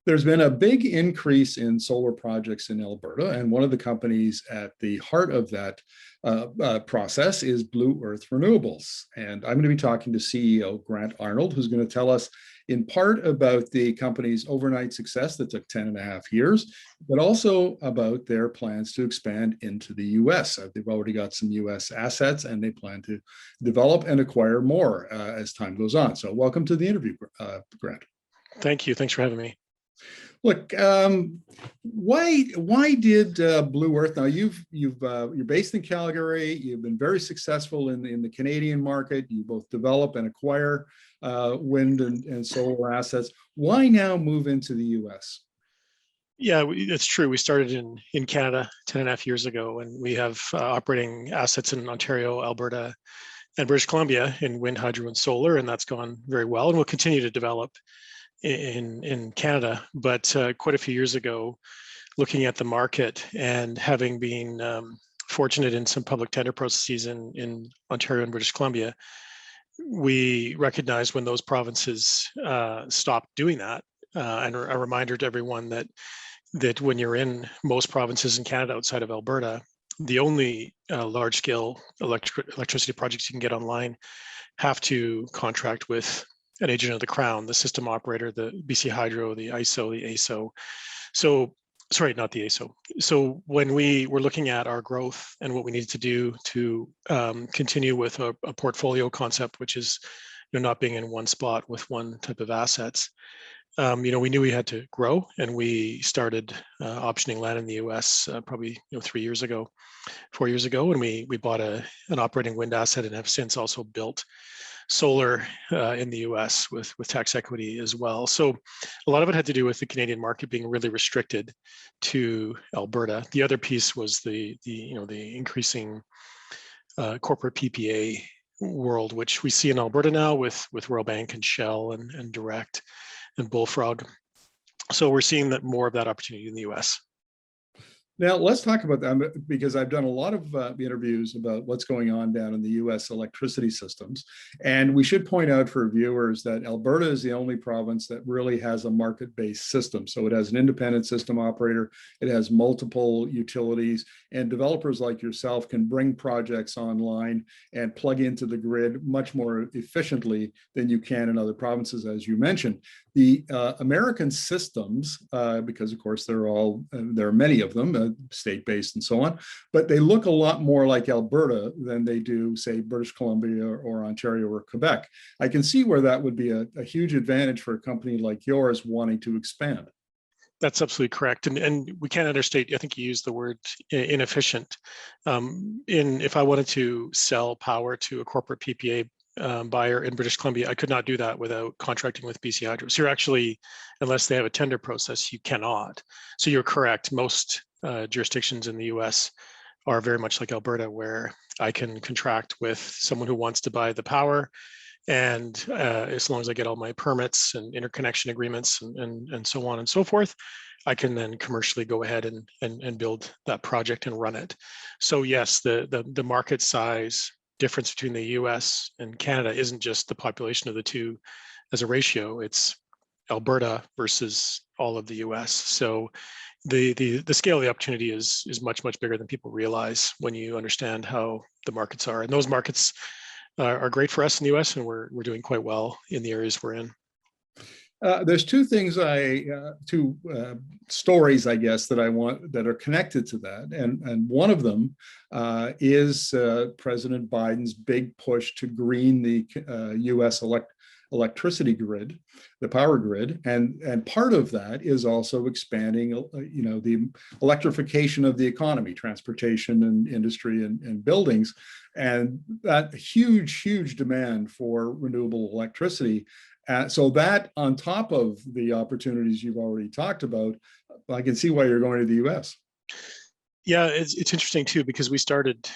There's been a big increase in solar projects in Alberta, and one of the companies at the heart of that process is BluEarth Renewables. And I'm going to be talking to CEO Grant Arnold, who's going to tell us in part about the company's overnight success that took 10 and a half years, but also about their plans to expand into the US. They've already got some US assets and they plan to develop and acquire more as time goes on. So welcome to the interview, Grant. Thank you. Thanks for having me. Look, why did BluEarth? Now you're based in Calgary. You've been very successful in the Canadian market. You both develop and acquire wind and solar assets. Why now move into the U.S.? Yeah, it's true. We started in Canada 10 and a half years ago, and we have operating assets in Ontario, Alberta, and British Columbia in wind, hydro, and solar, and that's gone very well, and we'll continue to develop in Canada. But quite a few years ago, looking at the market and having been fortunate in some public tender processes in Ontario and British Columbia, we recognized when those provinces stopped doing that. And a reminder to everyone that when you're in most provinces in Canada outside of Alberta, the only large-scale electricity projects you can get online have to contract with an agent of the Crown, the system operator, the BC Hydro, the ISO, the ASO. So, sorry, not the ASO. So when we were looking at our growth and what we needed to do to continue with a portfolio concept, which is not being in one spot with one type of assets, we knew we had to grow, and we started optioning land in the US probably 4 years ago, and we bought an operating wind asset and have since also built solar in the US with tax equity as well. So a lot of it had to do with the Canadian market being really restricted to Alberta. The other piece was the increasing corporate PPA world, which we see in Alberta now with Royal Bank and Shell and Direct and Bullfrog. So we're seeing that more of that opportunity in the US. Now, let's talk about that, because I've done a lot of interviews about what's going on down in the U.S. electricity systems. And we should point out for viewers that Alberta is the only province that really has a market-based system. So it has an independent system operator, it has multiple utilities, and developers like yourself can bring projects online and plug into the grid much more efficiently than you can in other provinces, as you mentioned. The American systems, because of course there are many of them, state-based and so on, but they look a lot more like Alberta than they do, say, British Columbia or Ontario or Quebec. I can see where that would be a huge advantage for a company like yours wanting to expand. That's absolutely correct. And we can't understate, I think you used the word inefficient. If I wanted to sell power to a corporate PPA buyer in British Columbia, I could not do that without contracting with BC Hydro. So you're actually, unless they have a tender process, you cannot. So you're correct. Most jurisdictions in the US are very much like Alberta, where I can contract with someone who wants to buy the power. And as long as I get all my permits and interconnection agreements and so on and so forth, I can then commercially go ahead and build that project and run it. So yes, the market size difference between the US and Canada isn't just the population of the two as a ratio, it's Alberta versus all of the US. So the scale of the opportunity is much bigger than people realize when you understand how the markets are. And those markets are great for us in the US, and we're doing quite well in the areas we're in. There's two things two stories, I guess, that I want that are connected to that, and one of them is President Biden's big push to green the U.S. electricity grid, the power grid, and part of that is also expanding, the electrification of the economy, transportation and industry and buildings, and that huge demand for renewable electricity. So that on top of the opportunities you've already talked about, I can see why you're going to the U.S. Yeah, it's interesting too, because we started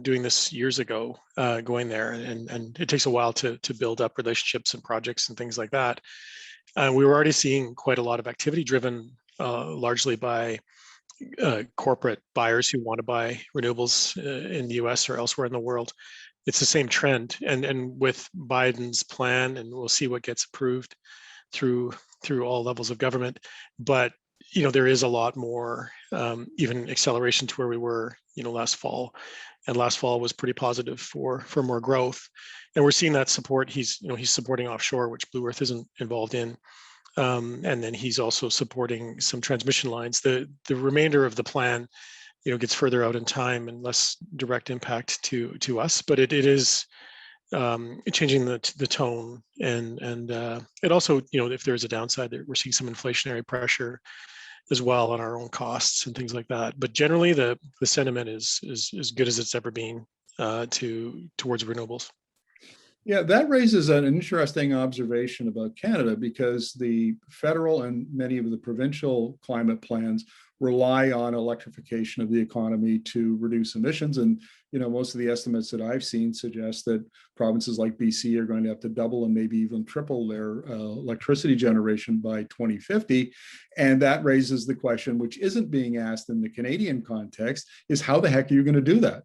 doing this years ago, going there, and it takes a while to build up relationships and projects and things like that. We were already seeing quite a lot of activity driven largely by corporate buyers who want to buy renewables in the US or elsewhere in the world. It's the same trend, and with Biden's plan, and we'll see what gets approved through through all levels of government. But there is a lot more, even acceleration to where we were, last fall. And last fall was pretty positive for more growth. And we're seeing that support. He's supporting offshore, which BlueEarth isn't involved in. And then he's also supporting some transmission lines. The remainder of the plan, gets further out in time and less direct impact to us, but it is changing the tone, and it also, if there's a downside, we're seeing some inflationary pressure as well on our own costs and things like that. But generally, the sentiment is as good as it's ever been towards renewables. Yeah, that raises an interesting observation about Canada, because the federal and many of the provincial climate plans rely on electrification of the economy to reduce emissions. And most of the estimates that I've seen suggest that provinces like BC are going to have to double and maybe even triple their electricity generation by 2050. And that raises the question, which isn't being asked in the Canadian context, is how the heck are you going to do that?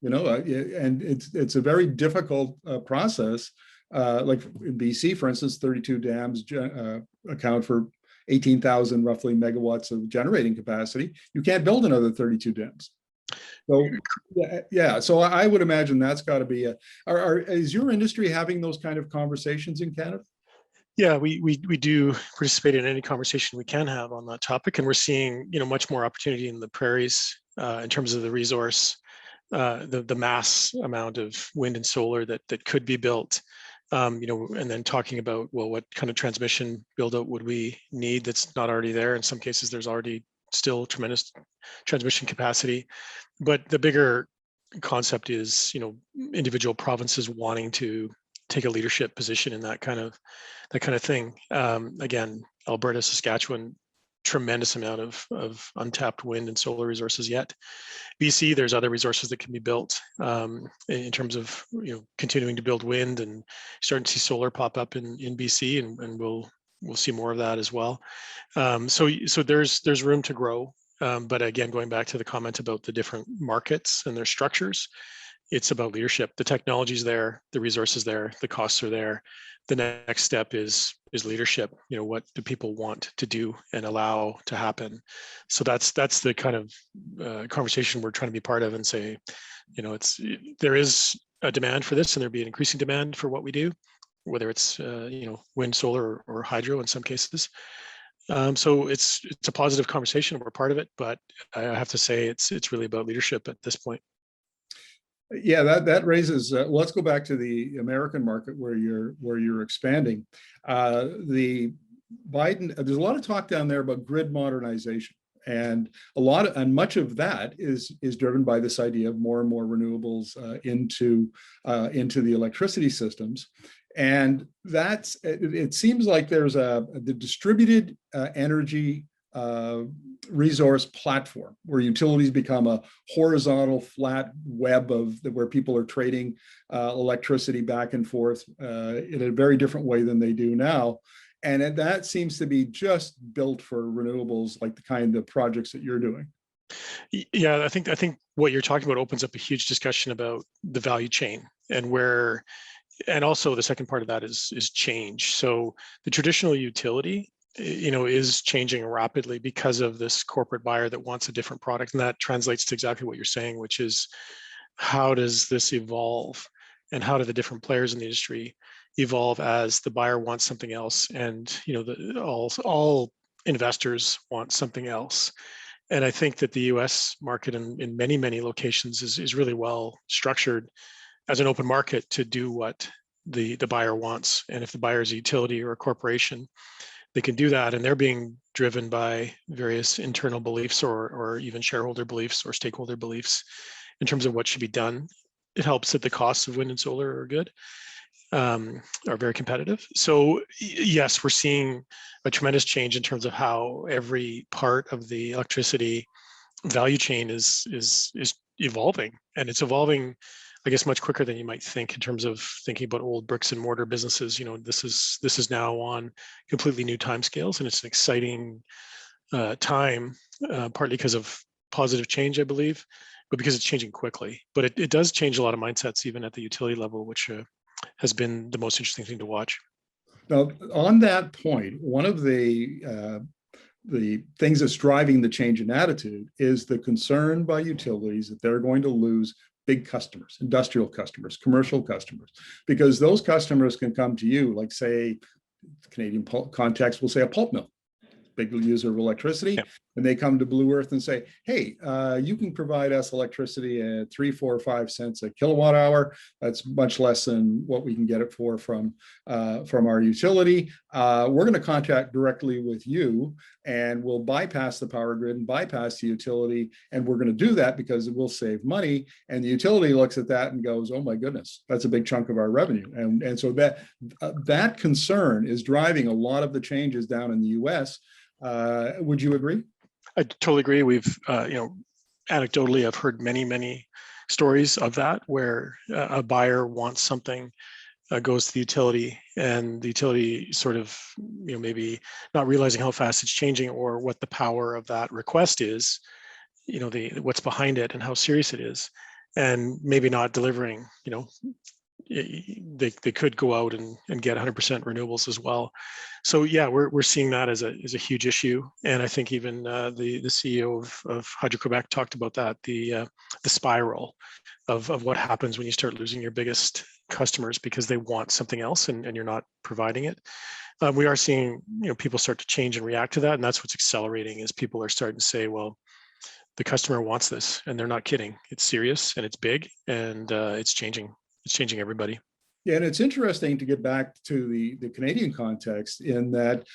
And it's a very difficult process. Like in BC, for instance, 32 dams account for 18,000 roughly megawatts of generating capacity. You can't build another 32 dams. So yeah, so I would imagine that's got to be is your industry having those kind of conversations in Canada? Yeah, we do participate in any conversation we can have on that topic, and we're seeing much more opportunity in the prairies in terms of the resource. The mass amount of wind and solar that could be built, and then talking about, well, what kind of transmission build out would we need that's not already there? In some cases, there's already still tremendous transmission capacity, but the bigger concept is, individual provinces wanting to take a leadership position in that kind of thing. Again, Alberta, Saskatchewan, tremendous amount of untapped wind and solar resources yet. BC, there's other resources that can be built in terms of continuing to build wind, and starting to see solar pop up in BC, and we'll see more of that as well. So there's room to grow, but again, going back to the comment about the different markets and their structures, it's about leadership. The technology's there, the resources there, the costs are there. The next step is leadership. What do people want to do and allow to happen? So that's the kind of conversation we're trying to be part of, and say, there is a demand for this, and there'll be an increasing demand for what we do, whether it's wind, solar, or hydro in some cases. So it's a positive conversation. We're part of it, but I have to say it's really about leadership at this point. Yeah, that raises. Let's go back to the American market where you're expanding. The Biden. There's a lot of talk down there about grid modernization, and much of that is driven by this idea of more and more renewables into the electricity systems. And it seems like there's the distributed energy resource platform where utilities become a horizontal flat web where people are trading electricity back and forth in a very different way than they do now. And that seems to be just built for renewables, like the kind of projects that you're doing. Yeah, I think what you're talking about opens up a huge discussion about the value chain, and also the second part of that is change. So the traditional utility, is changing rapidly because of this corporate buyer that wants a different product. And that translates to exactly what you're saying, which is, how does this evolve, and how do the different players in the industry evolve as the buyer wants something else, and all investors want something else. And I think that the US market in many locations is really well structured as an open market to do what the buyer wants. And if the buyer is a utility or a corporation, they can do that, and they're being driven by various internal beliefs or even shareholder beliefs or stakeholder beliefs in terms of what should be done. It helps that the costs of wind and solar are good, are very competitive. So yes, we're seeing a tremendous change in terms of how every part of the electricity value chain is evolving, and it's evolving, I guess, much quicker than you might think in terms of thinking about old bricks and mortar businesses. This is now on completely new timescales, and it's an exciting time, partly because of positive change, I believe, but because it's changing quickly. But it does change a lot of mindsets, even at the utility level, which has been the most interesting thing to watch. Now, on that point, one of the things that's driving the change in attitude is the concern by utilities that they're going to lose big customers, industrial customers, commercial customers, because those customers can come to you, like say, Canadian context will say a pulp mill, big user of electricity, Yeah. and they come to BluEarth and say, hey, you can provide us electricity at 3, 4, 5 cents a kilowatt hour. That's much less than what we can get it for from our utility. We're going to contact directly with you, and we'll bypass the power grid and bypass the utility, and we're going to do that because it will save money. And the utility looks at that and goes, oh my goodness, that's a big chunk of our revenue. And so that concern is driving a lot of the changes down in the US. Would you agree? I totally agree. We've, anecdotally, I've heard many stories of that where a buyer wants something, goes to the utility, and the utility sort of, maybe not realizing how fast it's changing or what the power of that request is, what's behind it and how serious it is, and maybe not delivering, they could go out and get 100% renewables as well. So yeah, we're seeing that as a huge issue, and I think even the CEO of Hydro-Quebec talked about that, the spiral of what happens when you start losing your biggest customers because they want something else and you're not providing it. We are seeing people start to change and react to that, and that's what's accelerating is people are starting to say, well, the customer wants this, and they're not kidding. It's serious and it's big, and it's changing. It's changing everybody. Yeah, and it's interesting to get back to the Canadian context in that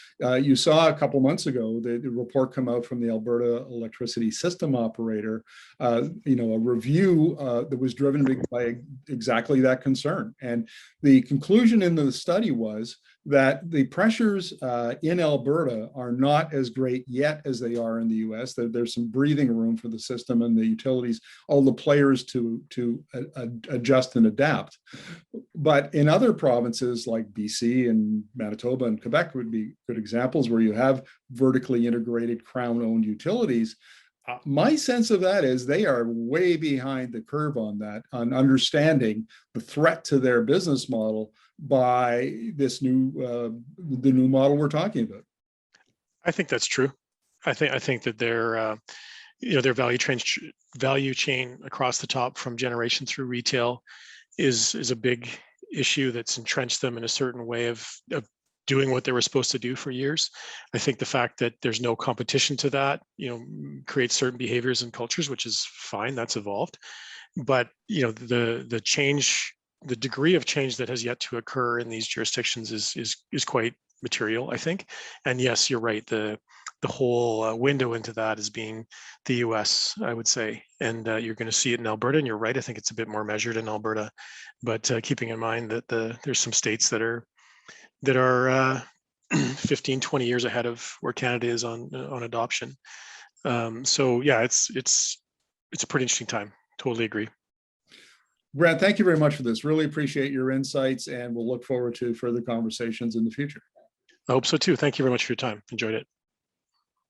you saw a couple months ago the report come out from the Alberta Electricity System Operator, a review that was driven by exactly that concern. And the conclusion in the study was that the pressures in Alberta are not as great yet as they are in the US. There's some breathing room for the system and the utilities, all the players to adjust and adapt. But in other provinces like BC and Manitoba and Quebec would be good examples where you have vertically integrated Crown-owned utilities. My sense of that is they are way behind the curve on that, on understanding the threat to their business model by this the new model we're talking about. I think that's true. I think that their value chain across the top from generation through retail is a big issue that's entrenched them in a certain way of doing what they were supposed to do for years. I think the fact that there's no competition to that, creates certain behaviors and cultures, which is fine. That's evolved. But the change, the degree of change that has yet to occur in these jurisdictions is quite material, I think. And yes, you're right. The whole window into that is being the US, I would say. And you're going to see it in Alberta, and you're right. I think it's a bit more measured in Alberta, but keeping in mind that there's some states that are 15, 20 years ahead of where Canada is on adoption. So yeah, it's a pretty interesting time. Totally agree. Grant, thank you very much for this. Really appreciate your insights, and we'll look forward to further conversations in the future. I hope so too. Thank you very much for your time. Enjoyed it.